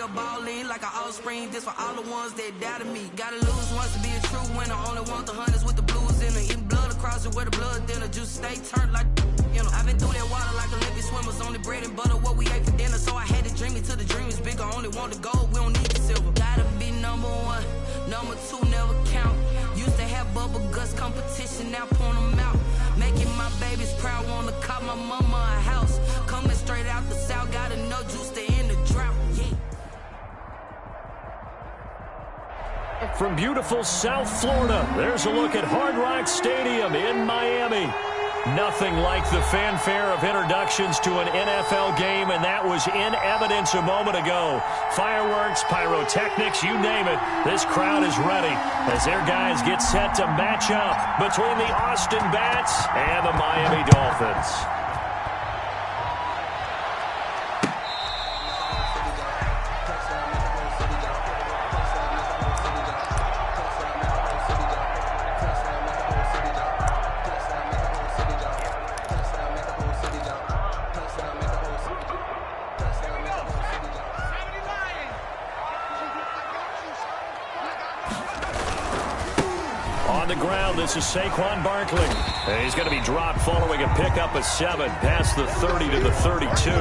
Balling like an offspring, this for all the ones that doubted me. Gotta lose once to be a true winner. Only want the hunters with the blues in it. Eating blood across it where the blood thinner. Juice stay turned like I've been through that water like Olympic swimmers. Only bread and butter what we ate for dinner. So I had to dream it till the dream is bigger. Only want the gold, we don't need the silver. Gotta be number one, number two never count. Used to have bubble guts competition, now point them out. Making my babies proud, wanna cop my mama a house. Coming straight out the south, gotta know juice to end the drought. Yeah. From beautiful South Florida, there's a look at Hard Rock Stadium in Miami. Nothing like the fanfare of introductions to an NFL game, and that was in evidence a moment ago. Fireworks, pyrotechnics, you name it. This crowd is ready as their guys get set to match up between the Austin Bats and the Miami Dolphins. This is Saquon Barkley. He's going to be dropped following a pickup of 7 past the 30 to the 32.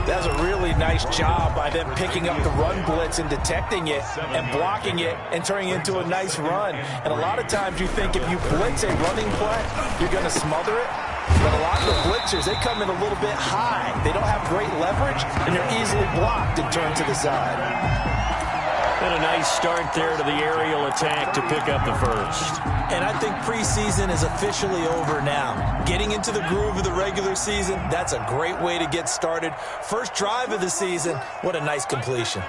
That's a really nice job by them picking up the run blitz and detecting it and blocking it and turning it into a nice run. And a lot of times you think if you blitz a running play, you're going to smother it. But a lot of the blitzers, they come in a little bit high. They don't have great leverage, and they're easily blocked and turned to the side. And a nice start there to the aerial attack to pick up the first. And I think preseason is officially over now. Getting into the groove of the regular season, that's a great way to get started. First drive of the season, what a nice completion.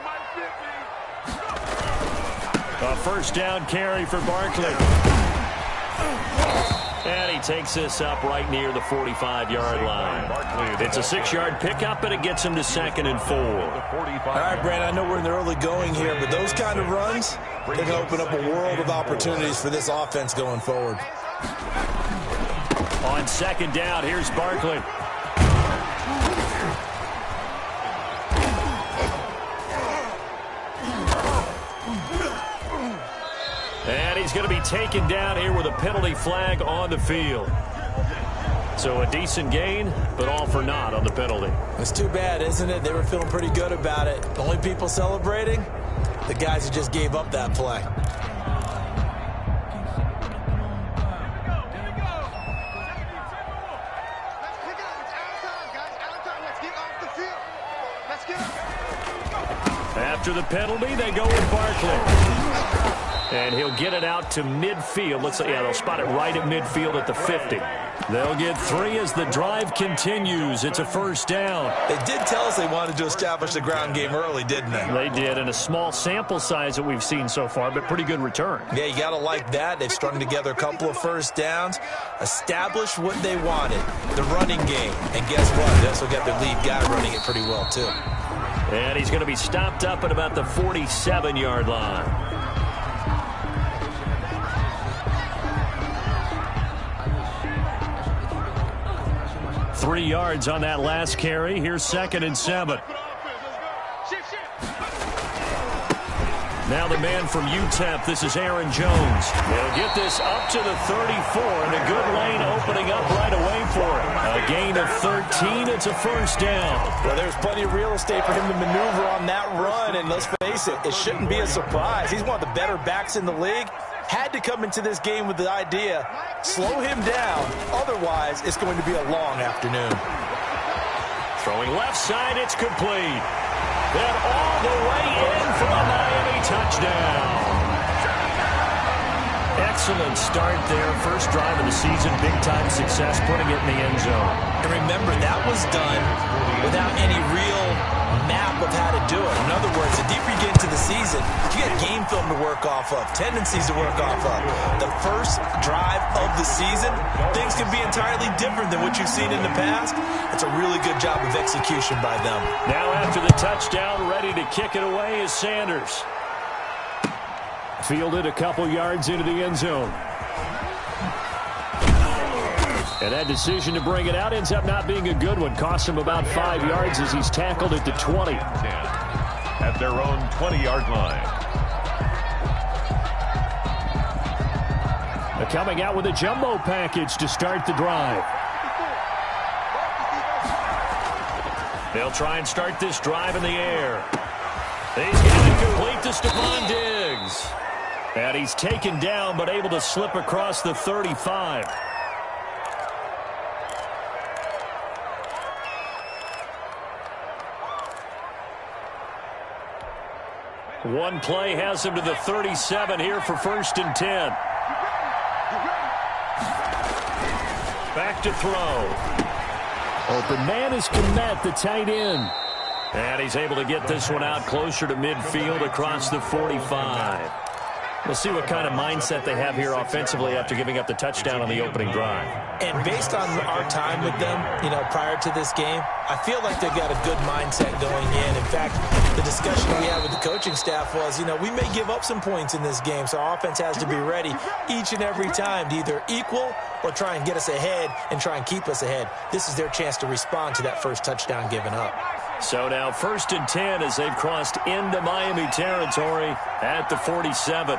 A first down carry for Barkley. And he takes this up right near the 45-yard line. It's a 6-yard pickup, and it gets him to 2nd and 4. All right, Brad, I know we're in the early going here, but those kind of runs, they can open up a world of opportunities for this offense going forward. On 2nd down, here's Barkley. And he's going to be taken down here with a penalty flag on the field. So a decent gain, but all for naught on the penalty. It's too bad, isn't it? They were feeling pretty good about it. The only people celebrating, the guys who just gave up that play. After the penalty, they go with Barkley. And he'll get it out to midfield. Looks like, yeah, they'll spot it right at midfield at the 50. They'll get 3 as the drive continues. It's a first down. They did tell us they wanted to establish the ground game early, didn't they? They did, in a small sample size that we've seen so far, but pretty good return. Yeah, you got to like that. They've strung together a couple of first downs, established what they wanted, the running game. And guess what? They also got their lead guy running it pretty well, too. And he's going to be stopped up at about the 47-yard line. 3 yards on that last carry. Here's 2nd and 7. Now the man from UTEP, this is Aaron Jones. They'll get this up to the 34, and a good lane opening up right away for him. A gain of 13, it's a first down. Well, there's plenty of real estate for him to maneuver on that run, and let's face it, it shouldn't be a surprise. He's one of the better backs in the league. Had to come into this game with the idea, slow him down, otherwise it's going to be a long afternoon. Throwing left side, it's complete. And all the way in for a Miami touchdown. Excellent start there. First drive of the season, big-time success, putting it in the end zone. And remember, that was done without any real map of how to do it. In other words, the deeper you get into the season, you get game film to work off of, tendencies to work off of. The first drive of the season, things can be entirely different than what you've seen in the past. It's a really good job of execution by them. Now after the touchdown, ready to kick it away is Sanders. Fielded a couple yards into the end zone. And that decision to bring it out ends up not being a good one. Costs him about 5 yards as he's tackled at the 20. their own 20-yard line. They're coming out with a jumbo package to start the drive. They'll try and start this drive in the air. He's got it complete to Stephon Diggs. And he's taken down but able to slip across the 35. One play has him to the 37 here for 1st and 10. Back to throw. Open man is Kmet, the tight end. And he's able to get this one out closer to midfield across the 45. We'll see what kind of mindset they have here offensively after giving up the touchdown on the opening drive. And based on our time with them, prior to this game, I feel like they've got a good mindset going in. In fact, the discussion we had with the coaching staff was, we may give up some points in this game, so our offense has to be ready each and every time to either equal or try and get us ahead and try and keep us ahead. This is their chance to respond to that first touchdown given up. So now 1st and 10 as they've crossed into Miami territory at the 47.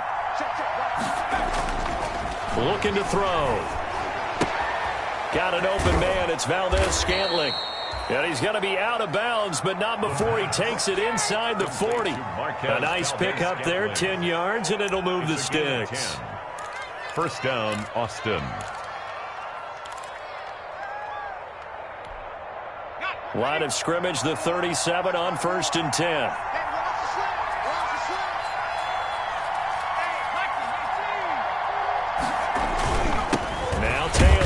Looking to throw. Got an open man. It's Valdez-Scantling. And he's going to be out of bounds, but not before he takes it inside the 40. A nice pick up there, 10 yards, and it'll move the sticks. 1st down, Austin. Line of scrimmage, the 37 on 1st and 10. Now Taylor.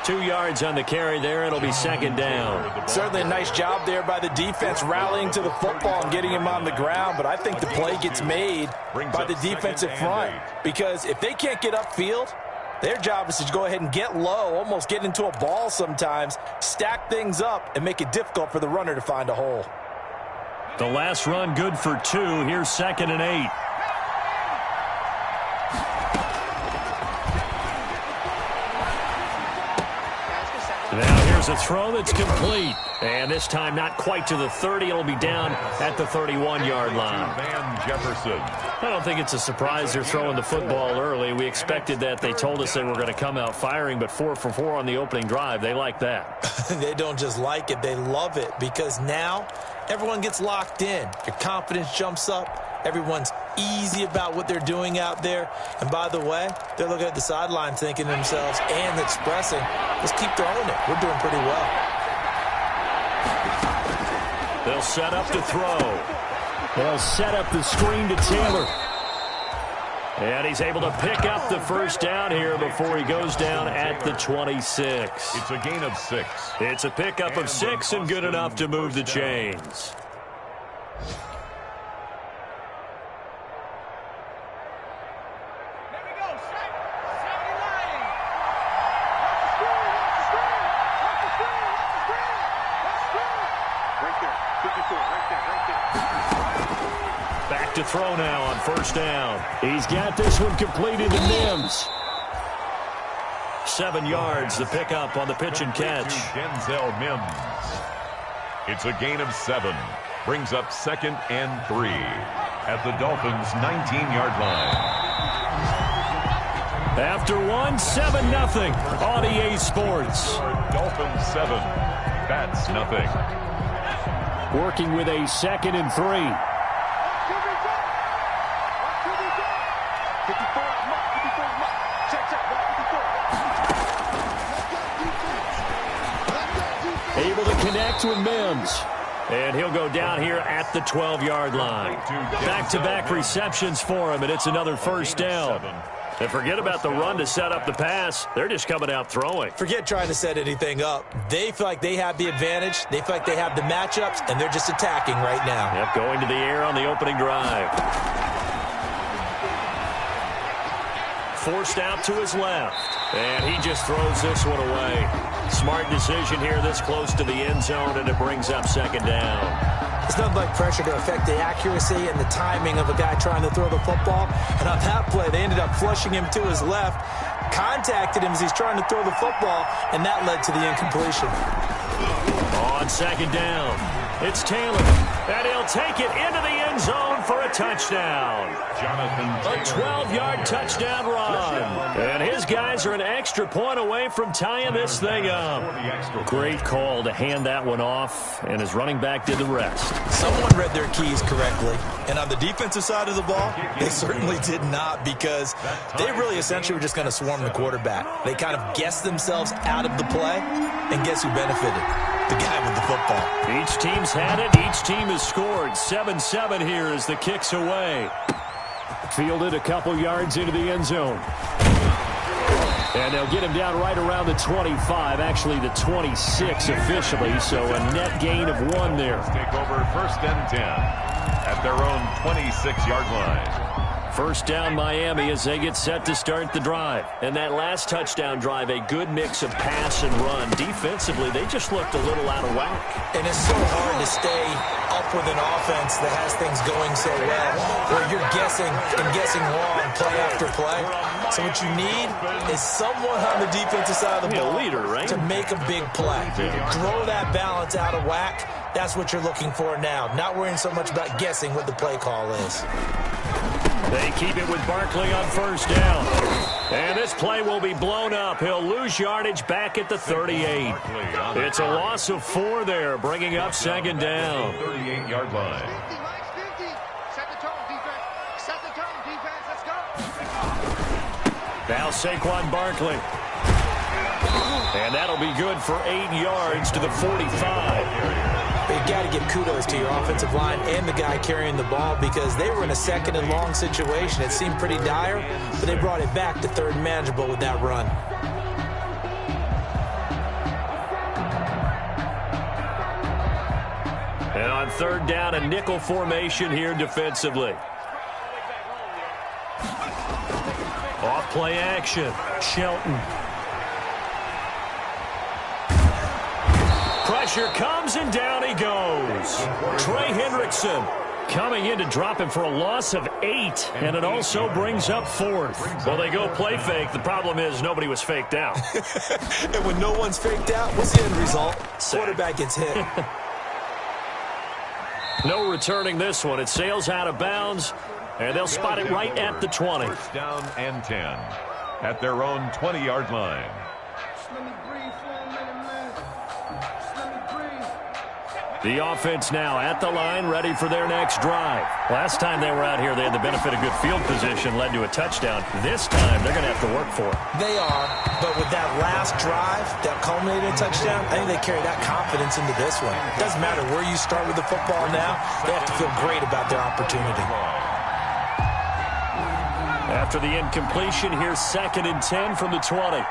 2 yards on the carry there. It'll be 2nd down. Certainly a nice job there by the defense rallying to the football and getting him on the ground, but I think the play gets made by the defensive front because if they can't get upfield, their job is to go ahead and get low, almost get into a ball sometimes, stack things up, and make it difficult for the runner to find a hole. The last run good for 2. Here's 2nd and 8. Now here's a throw that's complete. And this time not quite to the 30. It'll be down at the 31-yard line. Van Jefferson. I don't think it's a surprise they're throwing the football early. We expected that. They told us they were going to come out firing, but 4 for 4 on the opening drive. They like that. They don't just like it. They love it because now everyone gets locked in. Your confidence jumps up. Everyone's easy about what they're doing out there. And by the way, they're looking at the sideline thinking to themselves and expressing, let's keep throwing it. We're doing pretty well. They'll set up to throw. They'll set up the screen to Taylor. And he's able to pick up the 1st down here before he goes down at the 26. It's a gain of 6. It's a pickup of 6 and good enough to move the chains. Back to throw now on 1st down. He's got this one completed to Mims. 7 yards, the pickup on the pitch and catch. Denzel Mims. It's a gain of 7. Brings up 2nd and 3 at the Dolphins' 19-yard line. After 1, 7-0 on EA Sports. Dolphins 7, Bats nothing. Working with a 2nd and 3. Able to connect with Mims. And he'll go down here at the 12-yard line. Back-to-back receptions for him, and it's another 1st down. And forget about the run to set up the pass. They're just coming out throwing. Forget trying to set anything up. They feel like they have the advantage. They feel like they have the matchups, and they're just attacking right now. Yep, going to the air on the opening drive. Forced out to his left. And he just throws this one away. Smart decision here this close to the end zone, and it brings up 2nd down. It's nothing like pressure to affect the accuracy and the timing of a guy trying to throw the football. And on that play, they ended up flushing him to his left, contacted him as he's trying to throw the football, and that led to the incompletion. On 2nd down. It's Taylor, and he'll take it into the end zone for a touchdown. A 12-yard touchdown run. And his guys are an extra point away from tying this thing up. Great call to hand that one off, and his running back did the rest. Someone read their keys correctly, and on the defensive side of the ball, they certainly did not, because they really essentially were just going to swarm the quarterback. They kind of guessed themselves out of the play, and guess who benefited? The guy with the football. Each team's had it. Each team has scored. 7-7 here as the kick's away. Fielded a couple yards into the end zone. And they'll get him down right around the 25, actually the 26 officially, so a net gain of 1 there. Take over 1st and 10 at their own 26-yard line. First down Miami as they get set to start the drive. And that last touchdown drive, a good mix of pass and run. Defensively, they just looked a little out of whack. And it's so hard to stay up with an offense that has things going so well, where you're guessing and guessing wrong play after play. So what you need is someone on the defensive side of the ball, leader, right? to make a big play. Throw that balance out of whack. That's what you're looking for now. Not worrying so much about guessing what the play call is. They keep it with Barkley on first down. And this play will be blown up. He'll lose yardage back at the 38. It's a loss of 4 there, bringing up second down. 38-yard line. Now Saquon Barkley. And that'll be good for 8 yards to the 45. You've got to give kudos to your offensive line and the guy carrying the ball, because they were in a 2nd and long situation. It seemed pretty dire, but they brought it back to 3rd and manageable with that run. And on 3rd down, a nickel formation here defensively. Off play action. Shelton. Pressure comes, and down he goes. Trey Hendrickson coming in to drop him for a loss of 8, and it also brings up 4th. Well, they go play fake. The problem is nobody was faked out. And when no one's faked out, what's the end result? Quarterback gets hit. No returning this one. It sails out of bounds, and they'll spot it right at the 20. 1st down and 10 at their own 20-yard line. The offense now at the line, ready for their next drive. Last time they were out here, they had the benefit of good field position, led to a touchdown. This time, they're going to have to work for it. They are, but with that last drive, that culminated in a touchdown, I think they carry that confidence into this one. It doesn't matter where you start with the football now, they have to feel great about their opportunity. After the incompletion, here's 2nd and 10 from the 20.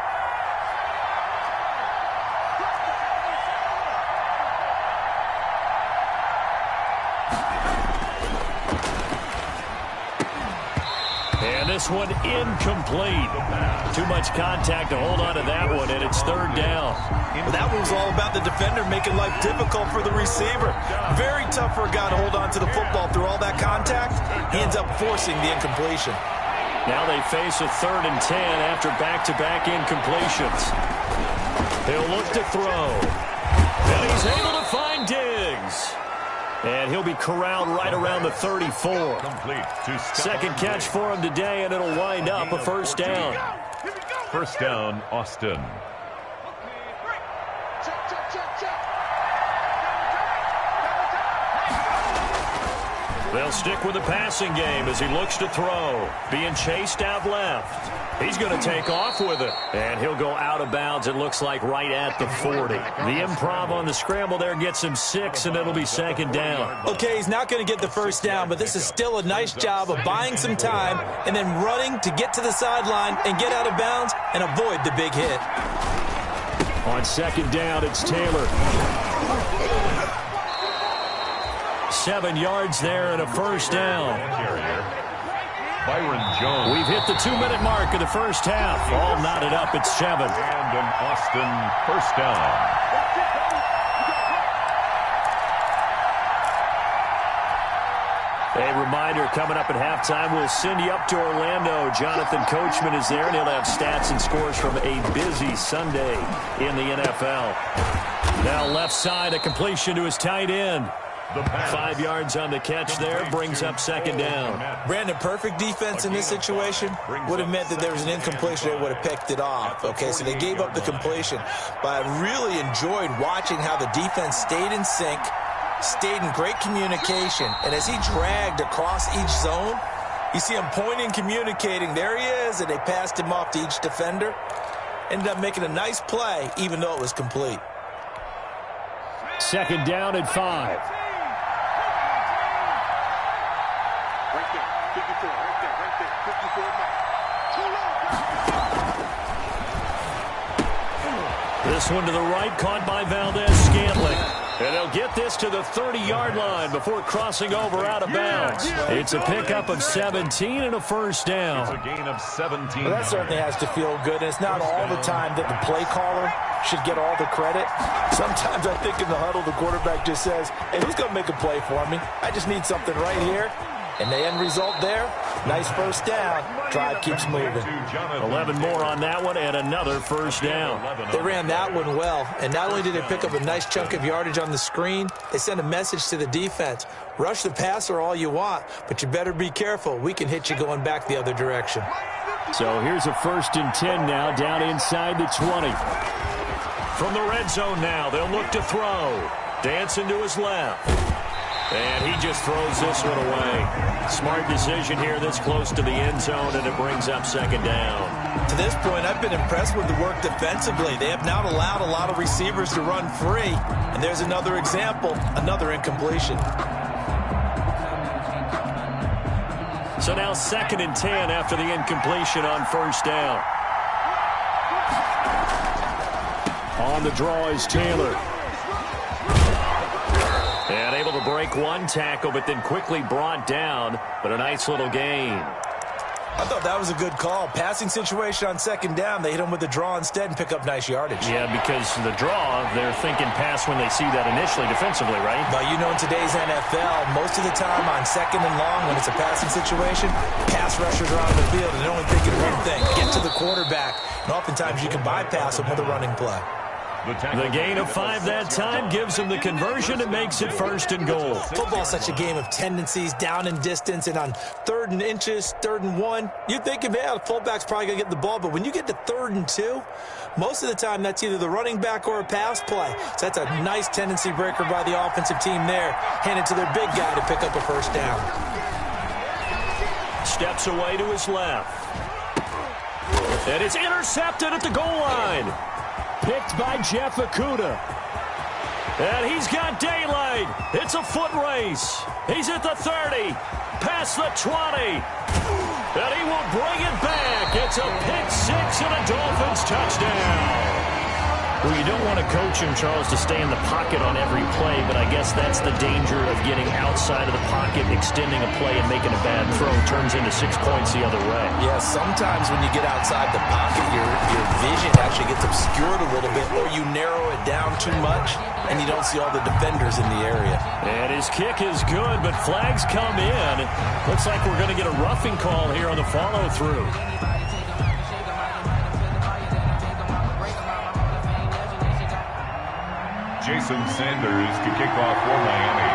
This one incomplete. Too much contact to hold on to that one, and it's 3rd down. Well, that one was all about the defender making life difficult for the receiver. Very tough for a guy to hold on to the football through all that contact. He ends up forcing the incompletion. Now they face a 3rd and 10 after back-to-back incompletions. He'll look to throw. And he's able to find Diggs. And he'll be corralled right around the 34. Second catch for him today, and it'll wind up a 1st down. 1st down, Austin. They'll stick with the passing game as he looks to throw. Being chased out left. He's going to take off with it. And he'll go out of bounds, it looks like, right at the 40. The improv on the scramble there gets him 6, and it'll be 2nd down. Okay, he's not going to get the 1st down, but this is still a nice job of buying some time and then running to get to the sideline and get out of bounds and avoid the big hit. On 2nd down, it's Taylor. 7 yards there and a 1st down. Byron Jones. We've hit the 2-minute mark of the first half. All knotted up at 7. And an Austin 1st down. A reminder, coming up at halftime, we'll send you up to Orlando. Jonathan Coachman is there, and he'll have stats and scores from a busy Sunday in the NFL. Now left side, a completion to his tight end. 5 yards on the catch there, brings up second down. Brandon, perfect defense in this situation would have meant that there was an incompletion. They would have picked it off. Okay, so they gave up the completion. But I really enjoyed watching how the defense stayed in sync, stayed in great communication. And as he dragged across each zone, you see him pointing, communicating. There he is, and they passed him off to each defender. Ended up making a nice play, even though it was complete. Second down and 5. This one to the right, caught by Valdez-Scantling. And they'll get this to the 30-yard line before crossing over out of bounds. It's a pickup of 17 and a first down. It's a gain of 17. Well, that certainly has to feel good. And it's not all the time that the play caller should get all the credit. Sometimes I think in the huddle, the quarterback just says, hey, who's going to make a play for me? I just need something right here. And the end result there, nice first down. Drive keeps moving. 11 more on that one and another first down. They ran that one well. And not only did they pick up a nice chunk of yardage on the screen, they sent a message to the defense. Rush the passer all you want, but you better be careful. We can hit you going back the other direction. So here's a 1st and 10 now, down inside the 20. From the red zone now, they'll look to throw. Dancing to his left. And he just throws this one away. Smart decision here this close to the end zone, and it brings up second down. To this point, I've been impressed with the work defensively. They have not allowed a lot of receivers to run free. And there's another example, another incompletion. So now 2nd and 10 after the incompletion on first down. On the draw is Taylor. And able to break one tackle, but then quickly brought down. But a nice little gain. I thought that was a good call. Passing situation on 2nd down. They hit him with the draw instead and pick up nice yardage. Yeah, because the draw, they're thinking pass when they see that initially defensively, right? But you know, in today's NFL, most of the time on 2nd and long, when it's a passing situation, pass rushers are on the field and they're only thinking one thing, get to the quarterback. And oftentimes you can bypass them with a running play. The gain of 5 that time gives him the conversion and makes it 1st and goal. Football's such a game of tendencies, down and distance, and on 3rd and inches, 3rd and 1, you're thinking, man, the fullback's probably going to get the ball. But when you get to 3rd and 2, most of the time that's either the running back or a pass play. So that's a nice tendency breaker by the offensive team there. Hand it to their big guy to pick up a first down. Steps away to his left. And it's intercepted at the goal line. Picked by Jeff Okudah. And he's got daylight. It's a foot race. He's at the 30. Past the 20. And he will bring it back. It's a pick 6 and a Dolphins touchdown. Well, you don't want to coach him, Charles, to stay in the pocket on every play, but I guess that's the danger of getting outside of the pocket, extending a play, and making a bad throw turns into 6 points the other way. Yeah, sometimes when you get outside the pocket, your vision actually gets obscured a little bit, or you narrow it down too much, and you don't see all the defenders in the area. And his kick is good, but flags come in. Looks like we're going to get a roughing call here on the follow-through. Jason Sanders to kick off for Miami.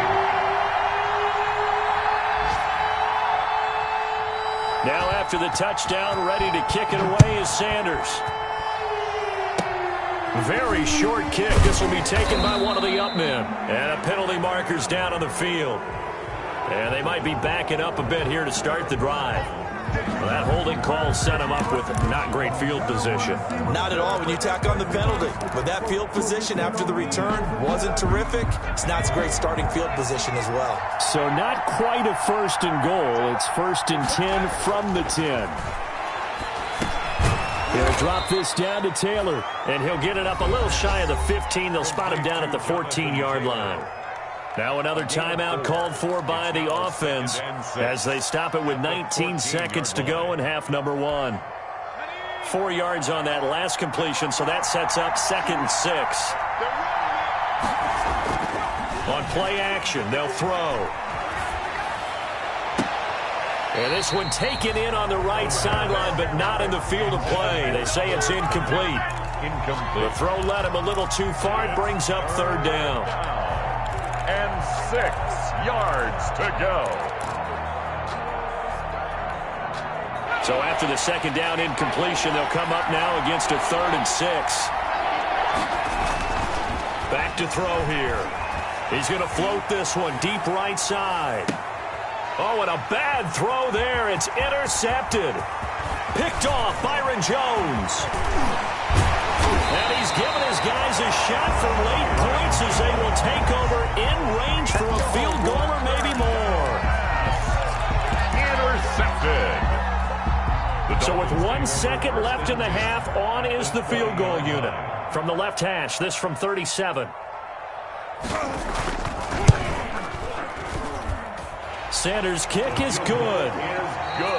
Now after the touchdown, ready to kick it away is Sanders. Very short kick. This will be taken by one of the up men. And a penalty marker's down on the field. And they might be backing up a bit here to start the drive. Well, that holding call set him up with not great field position. Not at all when you tack on the penalty. But that field position after the return wasn't terrific. It's not a great starting field position as well. So not quite a 1st and goal. It's 1st and 10 from the 10. He'll drop this down to Taylor, and he'll get it up a little shy of the 15. They'll spot him down at the 14-yard line. Now another timeout called for by the offense as they stop it with 19 seconds to go in half number 1. 4 yards on that last completion, so that sets up 2nd and 6. On play action, they'll throw. And this one taken in on the right sideline, but not in the field of play. They say it's incomplete. The throw led him a little too far. It brings up third down. And 6 yards to go. So after the second down incompletion, they'll come up now against a 3rd and 6. Back to throw here. He's going to float this one deep right side. Oh, and a bad throw there. It's intercepted. Picked off Byron Jones. And he's given his guys a shot for late points as they will take over in range for a field goal or maybe more. Intercepted. So with 1 second left in the half, on is the field goal unit. From the left hash, this from 37. Sanders' kick is good.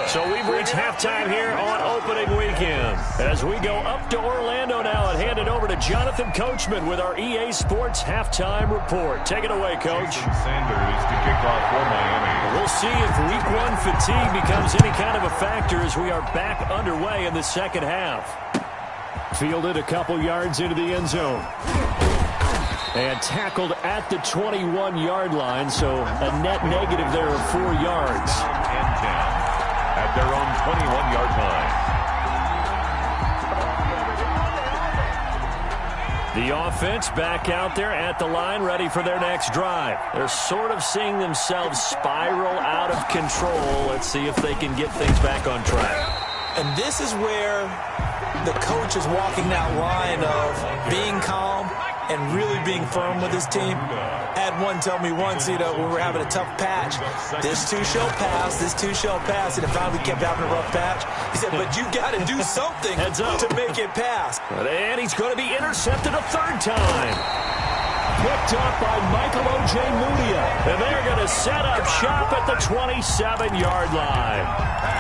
So we've reached halftime here on opening weekend. As we go up to Orlando now and hand it over to Jonathan Coachman with our EA Sports Halftime Report. Take it away, Coach. Sanders to kick off for Miami. We'll see if week 1 fatigue becomes any kind of a factor as we are back underway in the second half. Fielded a couple yards into the end zone. And tackled at the 21-yard line, so a net negative there of 4 yards. And 10 at their own 21-yard line. The offense back out there at the line, ready for their next drive. They're sort of seeing themselves spiral out of control. Let's see if they can get things back on track. And this is where the coach is walking that line of being calm and really being firm with his team. Had one tell me once, when we're having a tough patch, this too shall pass, this too shall pass, and it finally kept having a rough patch. He said, but you got to do something to make it pass. And he's going to be intercepted a 3rd time. Picked up by Michael O.J. Mudia. And they're going to set up shop at the 27-yard line.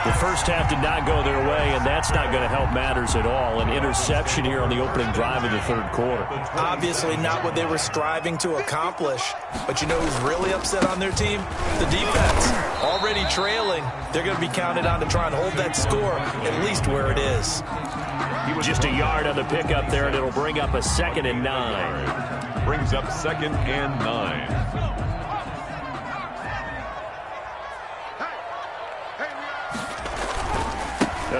The first half did not go their way, and that's not going to help matters at all. An interception here on the opening drive of the 3rd quarter. Obviously not what they were striving to accomplish. But you know who's really upset on their team? The defense. Already trailing. They're going to be counted on to try and hold that score at least where it is. Just a yard on the pickup there, and it'll bring up a 2nd and 9. Brings up 2nd and 9.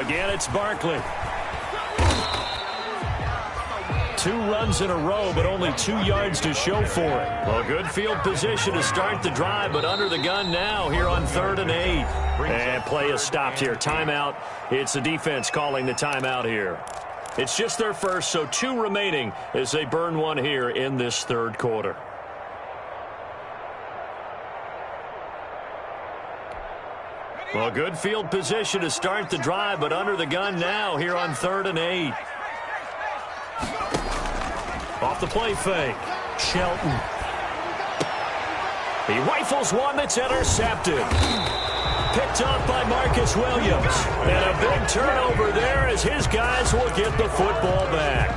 Again, it's Barkley. 2 runs in a row, but only 2 yards to show for it. Well, good field position to start the drive, but under the gun now here on 3rd and 8. And play is stopped here. Timeout. It's the defense calling the timeout here. It's just their first, so 2 remaining as they burn one here in this 3rd quarter. Well, good field position to start the drive, but under the gun now here on 3rd and 8. Off the play fake. Shelton. He rifles one that's intercepted. Picked up by Marcus Williams. And a big turnover there as his guys will get the football back.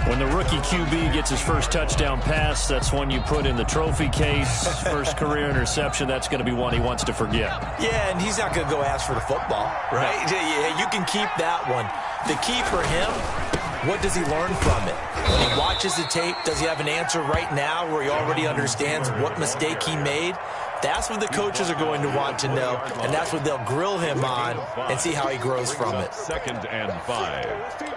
When the rookie QB gets his first touchdown pass, that's one you put in the trophy case. First career interception, that's going to be one he wants to forget. Yeah, and he's not going to go ask for the football, right? Yeah, you can keep that one. The key for him, what does he learn from it? When he watches the tape, does he have an answer right now where he already understands what mistake he made? That's what the coaches are going to want to know, and that's what they'll grill him on and see how he grows from it. 2nd and 5.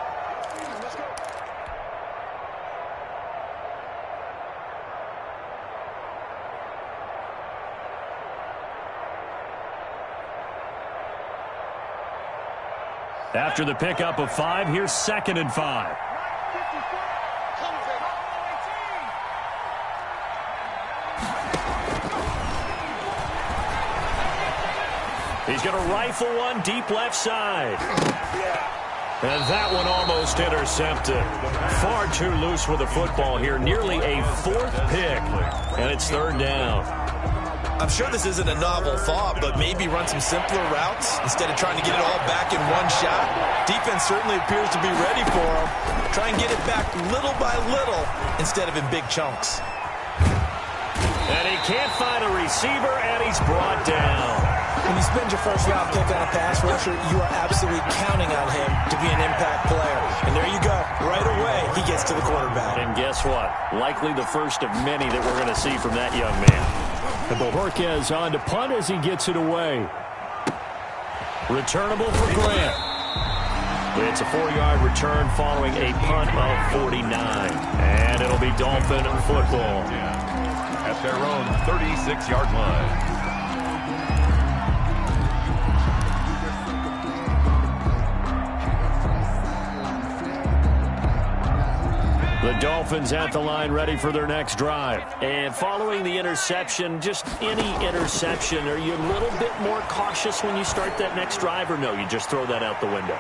After the pickup of 5, here's 2nd and 5. He's going to rifle one deep left side. And that one almost intercepted. Far too loose with the football here. Nearly a 4th pick. And it's 3rd down. I'm sure this isn't a novel thought, but maybe run some simpler routes instead of trying to get it all back in one shot. Defense certainly appears to be ready for him. Try and get it back little by little instead of in big chunks. And he can't find a receiver, and he's brought down. When you spend your first-round pick on a pass rusher, you are absolutely counting on him to be an impact player. And there you go. Right away, he gets to the quarterback. And guess what? Likely the first of many that we're going to see from that young man. And Bojorquez on to punt as he gets it away. Returnable for Grant. It's a 4-yard return following a punt of 49. And it'll be Dolphin football. At their own 36-yard line. The Dolphins at the line ready for their next drive. And following the interception, just any interception, are you a little bit more cautious when you start that next drive, or no, you just throw that out the window?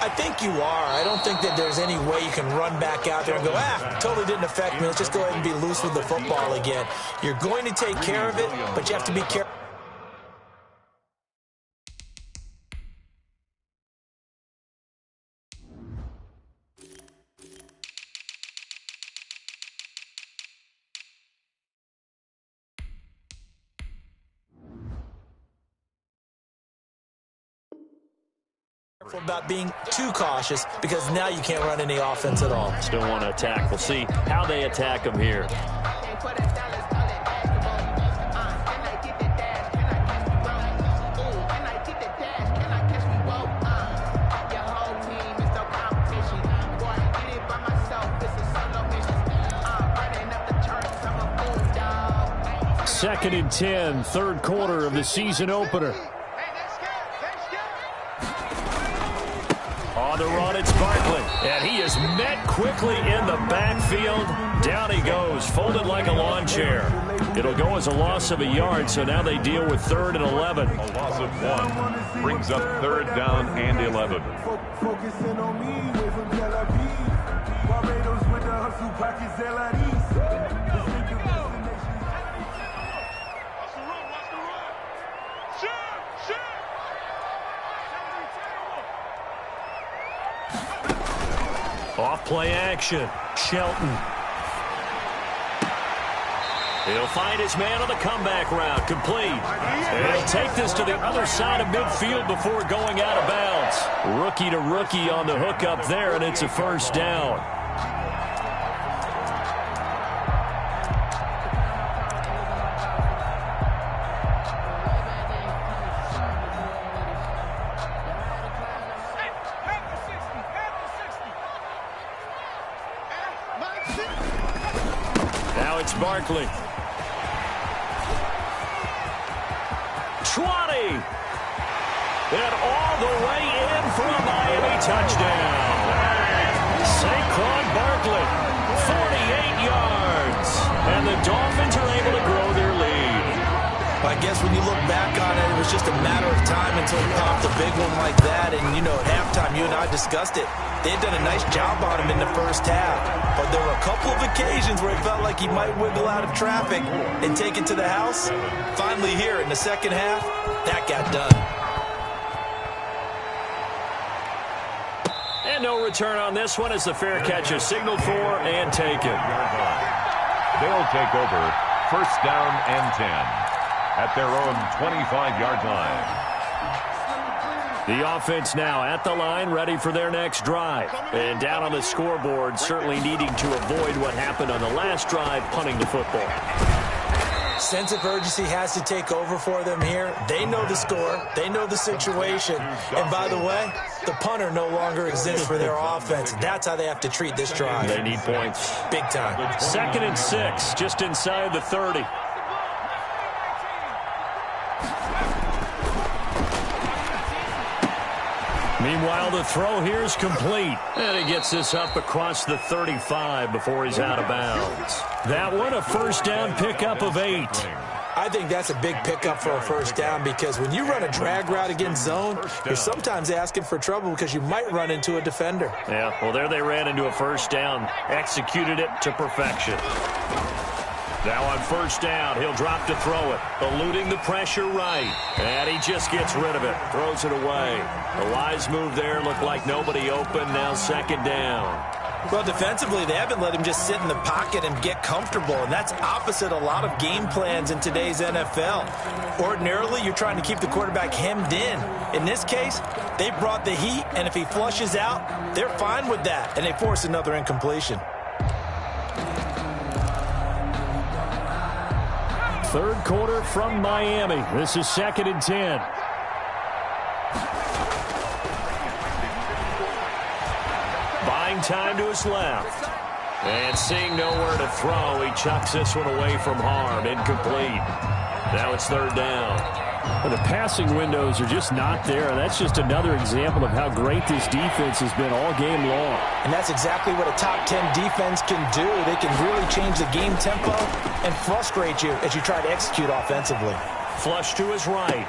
I think you are. I don't think that there's any way you can run back out there and go, totally didn't affect me. Let's just go ahead and be loose with the football again. You're going to take care of it, but you have to be careful. About being too cautious, because now you can't run any offense at all. Still want to attack. We'll see how they attack them here. Second and 10, third quarter of the season opener. On the run, it's Barkley, and he is met quickly in the backfield. Down he goes, folded like a lawn chair. It'll go as a loss of a yard, so now they deal with 3rd and 11. A loss of 1 brings up 3rd down and 11. Focusing on me, away from Tel Aviv. Barbados with the hustle, pockets Off play action. Shelton. He'll find his man on the comeback route. Complete. And he'll take this to the other side of midfield before going out of bounds. Rookie to rookie on the hook up there, and it's a first down. Now it's Barkley. 20. And all the way in for a Miami touchdown. Saquon Barkley, 48 yards. And the Dolphins are able to grow their lead. I guess when you look back on it, it was just a matter of time until he popped a big one like that. And, you know, at halftime, you and I discussed it. They had done a nice job on him in the first half. But there were a couple of occasions where it felt like he might wiggle out of traffic and take it to the house. Finally here in the second half, that got done. And no return on this one as the fair catch is signaled for and taken. They'll take over 1st down and 10 at their own 25-yard line. The offense now at the line, ready for their next drive. And down on the scoreboard, certainly needing to avoid what happened on the last drive, punting the football. Sense of urgency has to take over for them here. They know the score. They know the situation. And by the way, the punter no longer exists for their offense. That's how they have to treat this drive. They need points. Big time. 2nd and 6, just inside the 30. Meanwhile, the throw here is complete. And he gets this up across the 35 before he's out of bounds. That one, a first down pickup of 8. I think that's a big pickup for a first down, because when you run a drag route against zone, you're sometimes asking for trouble because you might run into a defender. Yeah, well, there they ran into a first down. Executed it to perfection. Now on first down, he'll drop to throw it, eluding the pressure right. And he just gets rid of it, throws it away. A wise move there, looked like nobody open, now 2nd down. Well, defensively, they haven't let him just sit in the pocket and get comfortable, and that's opposite a lot of game plans in today's NFL. Ordinarily, you're trying to keep the quarterback hemmed in. In this case, they brought the heat, and if he flushes out, they're fine with that, and they force another incompletion. Third quarter from Miami. This is 2nd and 10. Buying time to his left. And seeing nowhere to throw, he chucks this one away from harm. Incomplete. Now it's 3rd down. Well, the passing windows are just not there. That's just another example of how great this defense has been all game long. And that's exactly what a top 10 defense can do. They can really change the game tempo and frustrate you as you try to execute offensively. Flush to his right.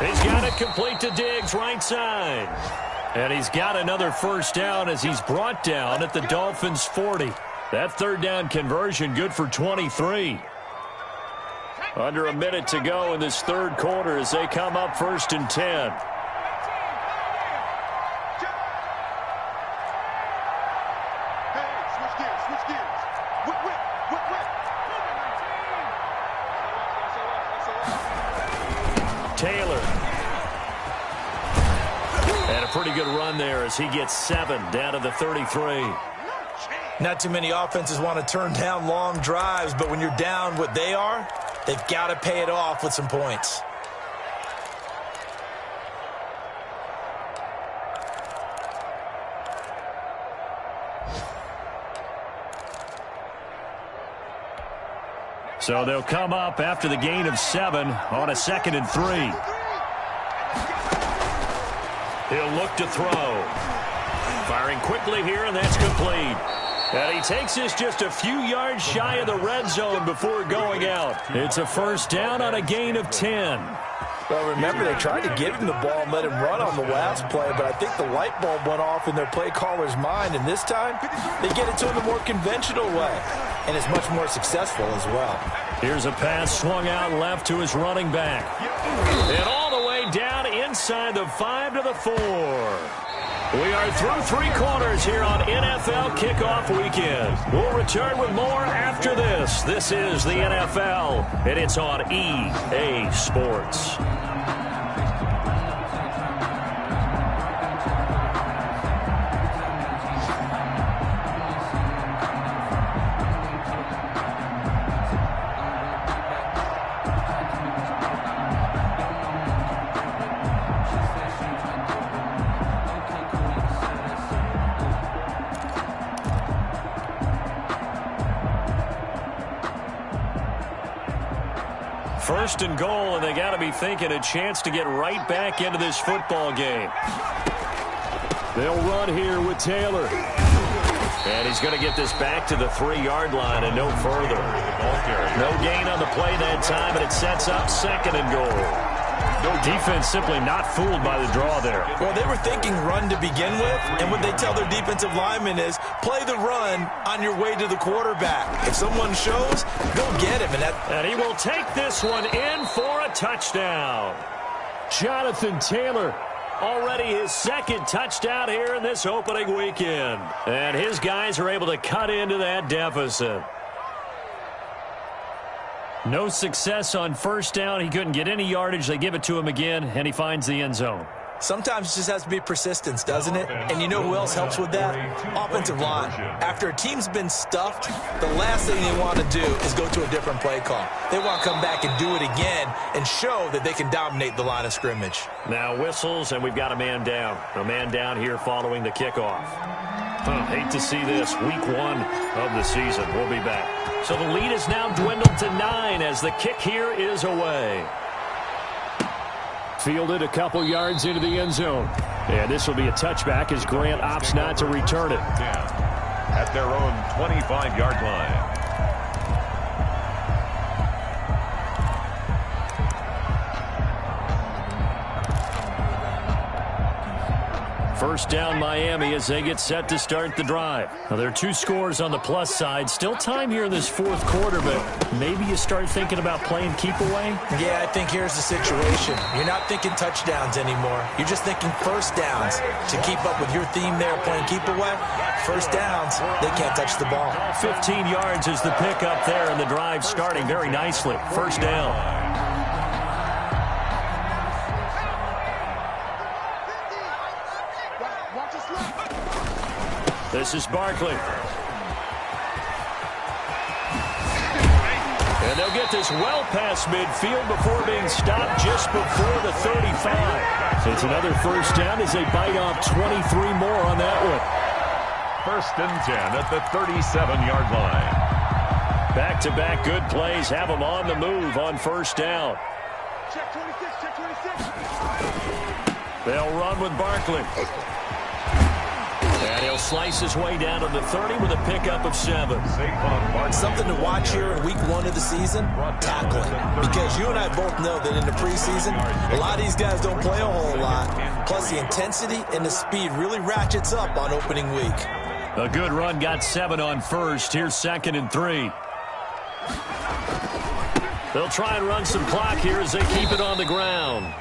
He's got it complete to Diggs, right side. And he's got another first down as he's brought down at the Dolphins' 40. That 3rd down conversion good for 23. Under a minute to go in this 3rd quarter as they come up 1st and 10. Taylor. And a pretty good run there as he gets 7 down to the 33. Not too many offenses want to turn down long drives, but when you're down what they are, they've got to pay it off with some points. So they'll come up after the gain of 7 on a 2nd and 3. He'll look to throw. Firing quickly here, and that's complete. And he takes this just a few yards shy of the red zone before going out. It's a first down on a gain of 10. Well, remember, they tried to give him the ball and let him run on the last play, but I think the light bulb went off in their play caller's mind, and this time they get it to him the more conventional way, and it's much more successful as well. Here's a pass swung out left to his running back. And all the way down inside the 5 to the 4. We are through 3 quarters here on NFL Kickoff Weekend. We'll return with more after this. This is the NFL, and it's on EA Sports. First and goal, and they got to be thinking a chance to get right back into this football game. They'll run here with Taylor. And he's going to get this back to the 3-yard line and no further. No gain on the play that time, and it sets up 2nd and goal. Defense simply not fooled by the draw there. Well, they were thinking run to begin with, and what they tell their defensive linemen is play the run on your way to the quarterback. If someone shows, go get him. And he will take this one in for a touchdown. Jonathan Taylor, already his 2nd touchdown here in this opening weekend. And his guys are able to cut into that deficit. No success on first down. He couldn't get any yardage. They give it to him again, and he finds the end zone. Sometimes it just has to be persistence, doesn't it? And you know who else helps with that? Offensive line. After a team's been stuffed, the last thing they want to do is go to a different play call. They want to come back and do it again and show that they can dominate the line of scrimmage. Now whistles, and we've got a man down. A man down here following the kickoff. Hate to see this. Week 1 of the season. We'll be back. So the lead is now dwindled to 9 as the kick here is away. Fielded a couple yards into the end zone. And this will be a touchback as Grant opts not to return it. At their own 25-yard line. First down Miami as they get set to start the drive. Now, there are 2 scores on the plus side. Still time here in this fourth quarter, but maybe you start thinking about playing keep away? Yeah, I think here's the situation. You're not thinking touchdowns anymore. You're just thinking first downs. To keep up with your theme there, playing keep away, first downs, they can't touch the ball. 15 yards is the pickup there, and the drive starting very nicely. First down. This is Barkley. And they'll get this well past midfield before being stopped just before the 35. So it's another first down as they bite off 23 more on that one. First and 10 at the 37-yard line. Back-to-back good plays have them on the move on first down. Check 26, check 26. They'll run with Barkley. And he'll slice his way down to the 30 with a pickup of 7. Something to watch here in week 1 of the season, tackling. Because you and I both know that in the preseason, a lot of these guys don't play a whole lot. Plus the intensity and the speed really ratchets up on opening week. A good run got 7 on first. Here's 2nd and 3. They'll try and run some clock here as they keep it on the ground.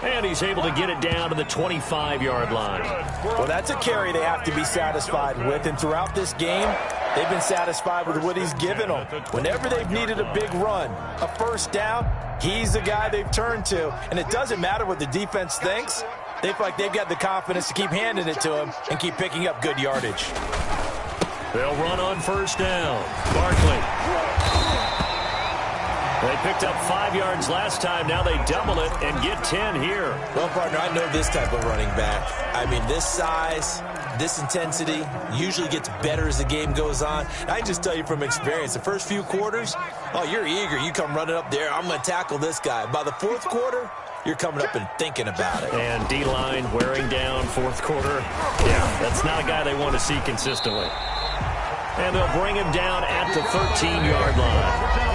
And he's able to get it down to the 25-yard line. Well, that's a carry they have to be satisfied with. And throughout this game, they've been satisfied with what he's given them. Whenever they've needed a big run, a first down, he's the guy they've turned to. And it doesn't matter what the defense thinks. They feel like they've got the confidence to keep handing it to him and keep picking up good yardage. They'll run on first down. Barkley. They picked up 5 yards last time. Now they double it and get 10 here. Well, partner, I know this type of running back. I mean, this size, this intensity usually gets better as the game goes on. I can just tell you from experience, the first few quarters, oh, you're eager. You come running up there, I'm going to tackle this guy. By the fourth quarter, you're coming up and thinking about it. And D-line wearing down fourth quarter. Yeah, that's not a guy they want to see consistently. And they'll bring him down at the 13-yard line.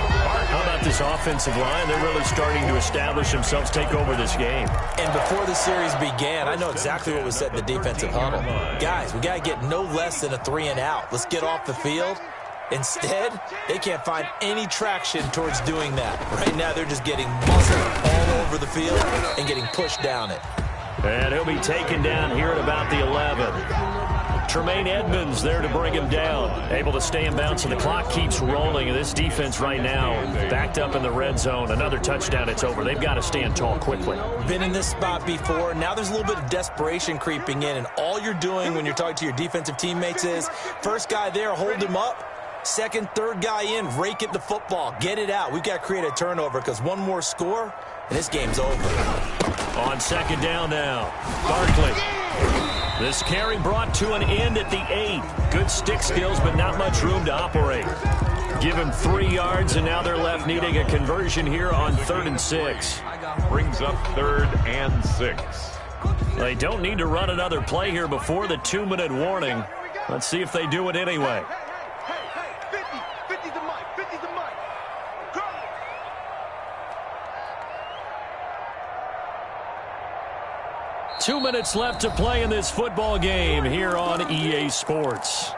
How about this offensive line? They're really starting to establish themselves, take over this game. And before the series began, I know exactly what was said in the defensive huddle. Guys, we got to get no less than a 3 and out. Let's get off the field. Instead, they can't find any traction towards doing that. Right now, they're just getting muscled all over the field and getting pushed down it. And he'll be taken down here at about the 11. Tremaine Edmonds there to bring him down. Able to stay in bounds, and the clock keeps rolling. This defense right now backed up in the red zone. Another touchdown, it's over. They've got to stand tall quickly. Been in this spot before. Now there's a little bit of desperation creeping in, and all you're doing when you're talking to your defensive teammates is first guy there, hold him up. Second, third guy in, rake it the football. Get it out. We've got to create a turnover because one more score, and this game's over. On second down now, Barkley. This carry brought to an end at the 8. Good stick skills, but not much room to operate. Give him 3 yards, and now they're left needing a conversion here on 3rd and 6. Brings up 3rd and 6. They don't need to run another play here before the 2-minute warning. Let's see if they do it anyway. 50's the mic, 50's the mic. Go! 2 minutes left to play in this football game here on EA Sports.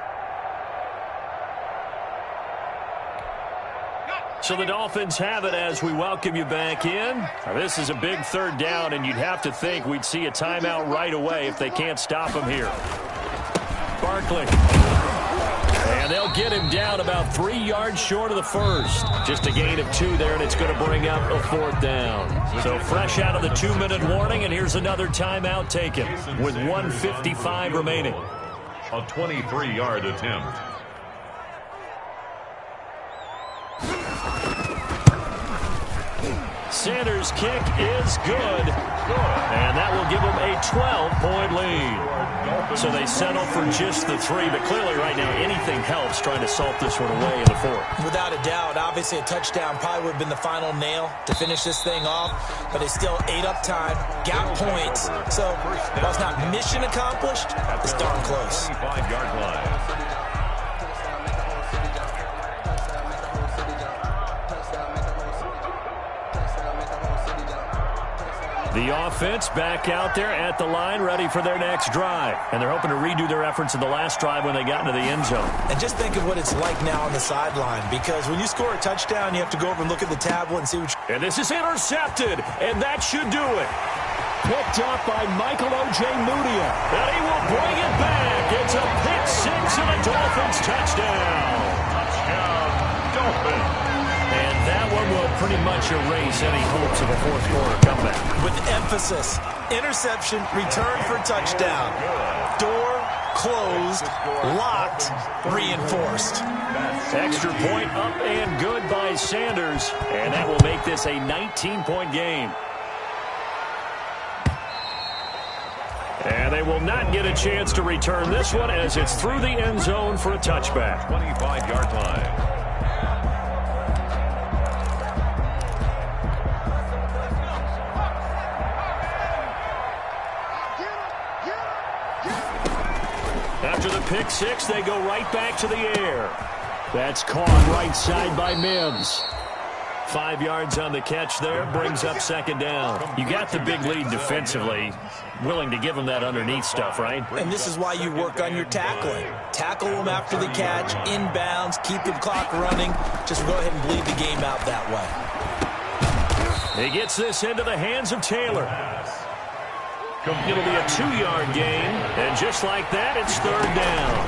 So the Dolphins have it as we welcome you back in. Now, this is a big 3rd down, and you'd have to think we'd see a timeout right away if they can't stop him here. Barkley. And they'll get him down about 3 yards short of the first. Just a gain of 2 there, and it's going to bring up a 4th down. So fresh out of the 2-minute warning, and here's another timeout taken with 1:55 remaining. A 23-yard attempt. Sanders' kick is good. And that will give them a 12-point lead. So they settle for just the 3, but clearly right now anything helps trying to salt this one away in the 4th. Without a doubt, obviously a touchdown probably would have been the final nail to finish this thing off, but they still ate up time, got points. So while it's not mission accomplished, it's darn close. 25-yard line. The offense back out there at the line, ready for their next drive. And they're hoping to redo their efforts in the last drive when they got into the end zone. And just think of what it's like now on the sideline, because when you score a touchdown, you have to go over and look at the tablet and see what And this is intercepted, and that should do it. Picked up by Michael O.J. Mudia. And he will bring it back. It's a pick six and a Dolphins touchdown. Touchdown, Dolphins. And that one will pretty much erase any hopes of a fourth-quarter comeback. with emphasis. Interception, return for touchdown. Door closed, locked, reinforced. Extra point up and good by Sanders. And that will make this a 19-point game. And they will not get a chance to return this one as it's through the end zone for a touchback. 25-yard line. After the pick six, they go right back to the air. That's caught right side by Mims. 5 yards on the catch there, brings up second down. You got the big lead defensively. Willing to give them that underneath stuff, right? And this is why you work on your tackling. Tackle them after the catch, inbounds, keep the clock running. Just go ahead and bleed the game out that way. He gets this into the hands of Taylor. It'll be a 2-yard gain, and just like that, it's third down.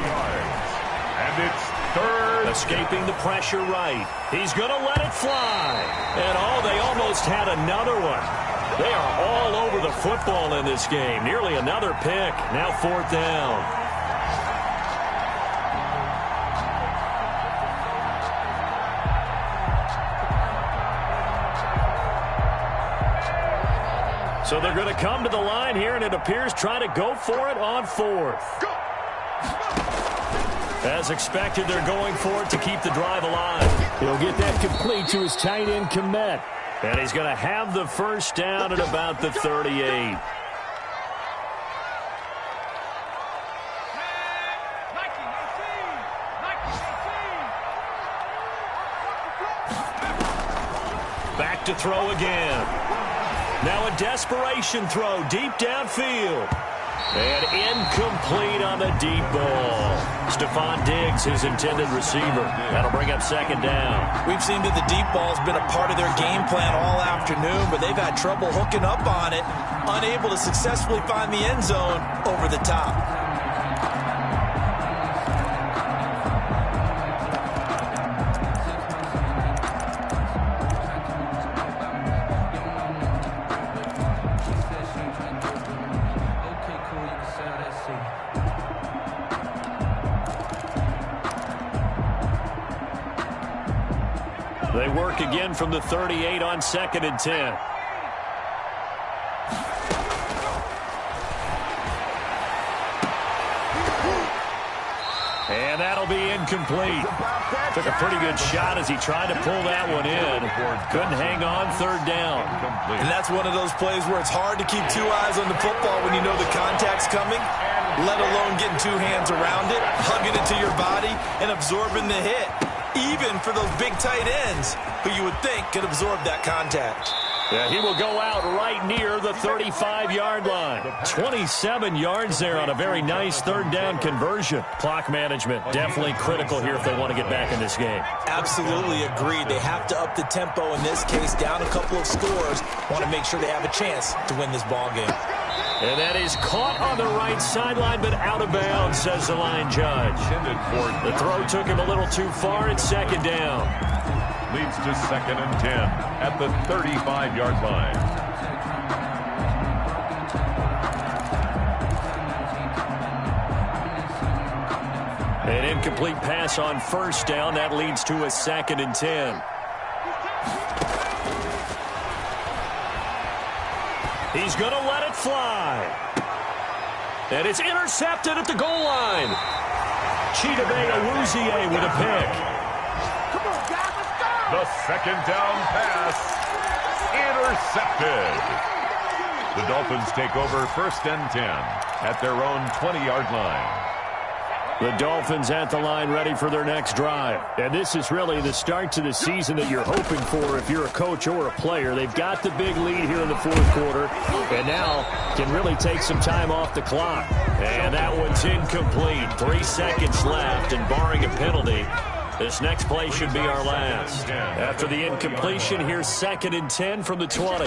And it's third. Escaping the pressure right. He's going to let it fly. And they almost had another one. They are all over the football in this game. Nearly another pick. Now fourth down. So they're going to come to the line here, and it appears try to go for it on fourth. As expected, they're going for it to keep the drive alive. He'll get that complete to his tight end, Komet. And he's going to have the first down at about the 38. Back to throw again. Now a desperation throw deep downfield. And incomplete on the deep ball. Stephon Diggs, his intended receiver. That'll bring up second down. We've seen that the deep ball's been a part of their game plan all afternoon, but they've had trouble hooking up on it, unable to successfully find the end zone over the top. They work again from the 38 on 2nd and 10. And that'll be incomplete. Took a pretty good shot as he tried to pull that one in. Couldn't hang on, third down. And that's one of those plays where it's hard to keep two eyes on the football when you know the contact's coming, let alone getting two hands around it, hugging it to your body, and absorbing the hit. Even for those big tight ends who you would think could absorb that contact. Yeah, he will go out right near the 35-yard line. 27 yards there on a very nice third down conversion. Clock management definitely critical here if they want to get back in this game. Absolutely agreed. They have to up the tempo in this case, down a couple of scores. Want to make sure they have a chance to win this ball game. And that is caught on the right sideline, but out of bounds, says the line judge. The throw took him a little too far. It's second down. Leads to 2nd and 10 at the 35-yard line. An incomplete pass on first down. That leads to a 2nd and 10. He's going to let it fly. And it's intercepted at the goal line. Chidobe Awuzie with a pick. The second down pass intercepted. The Dolphins take over 1st and 10 at their own 20-yard line. The Dolphins at the line ready for their next drive. And this is really the start to the season that you're hoping for if you're a coach or a player. They've got the big lead here in the fourth quarter and now can really take some time off the clock. And that one's incomplete. 3 seconds left, and barring a penalty, this next play should be our last. After the incompletion, here's 2nd and 10 from the 20.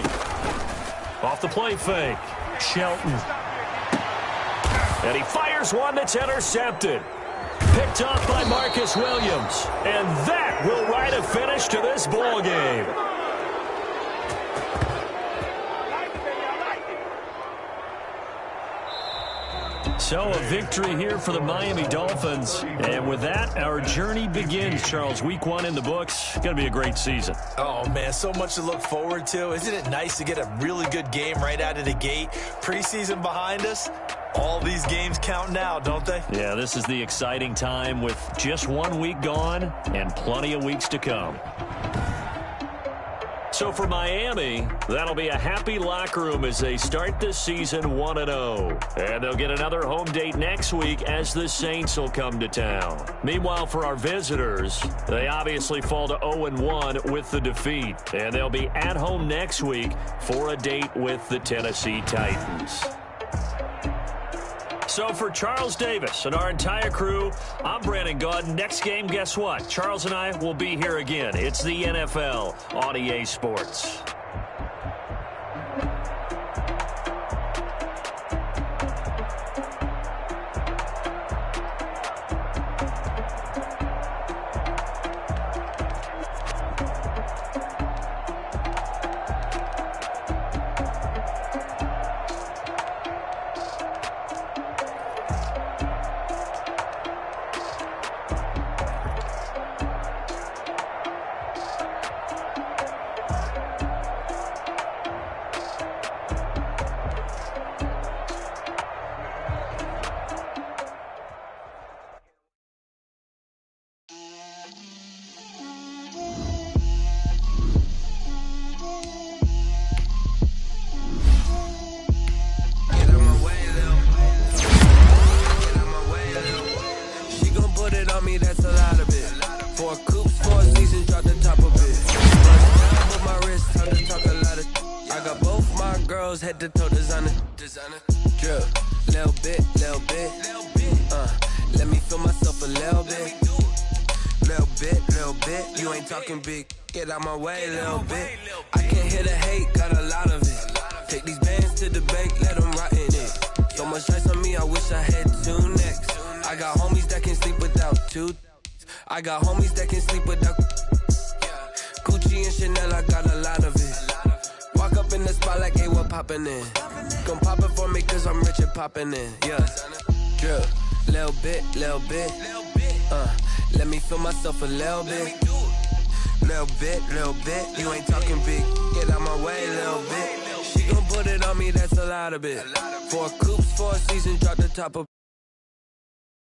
Off the play fake, Shelton. And he fires one that's intercepted. Picked off by Marcus Williams. And that will write a finish to this ball game. So a victory here for the Miami Dolphins. And with that, our journey begins, Charles. Week 1 in the books. Going to be a great season. Oh, man, so much to look forward to. Isn't it nice to get a really good game right out of the gate? Preseason behind us. All these games count now, don't they? Yeah, this is the exciting time with just 1 week gone and plenty of weeks to come. So for Miami, that'll be a happy locker room as they start this season 1-0. And they'll get another home date next week as the Saints will come to town. Meanwhile, for our visitors, they obviously fall to 0-1 with the defeat. And they'll be at home next week for a date with the Tennessee Titans. So for Charles Davis and our entire crew, I'm Brandon Gaudin. Next game, guess what? Charles and I will be here again. It's the NFL on EA Sports. Head to toe designer, drip, little bit, let me feel myself a little bit, you ain't talking big, get out my way, little bit, I can't hear the hate, got a lot of it, take these bands to the bank, let them rot in it, so much ice on me, I wish I had 2 necks, I got homies that can sleep without 2, I got homies that can sleep without, Gucci and Chanel, I got a lot of it. Walk up in the spot like, hey, what poppin' in? Gon' pop it for me cause I'm rich and poppin' in, yeah. Drip, little bit, let me feel myself a little bit. Little bit, you ain't talking big, get out my way, little bit. She gon' put it on me, that's a lot of it. 4 coops, 4 seasons, drop the top of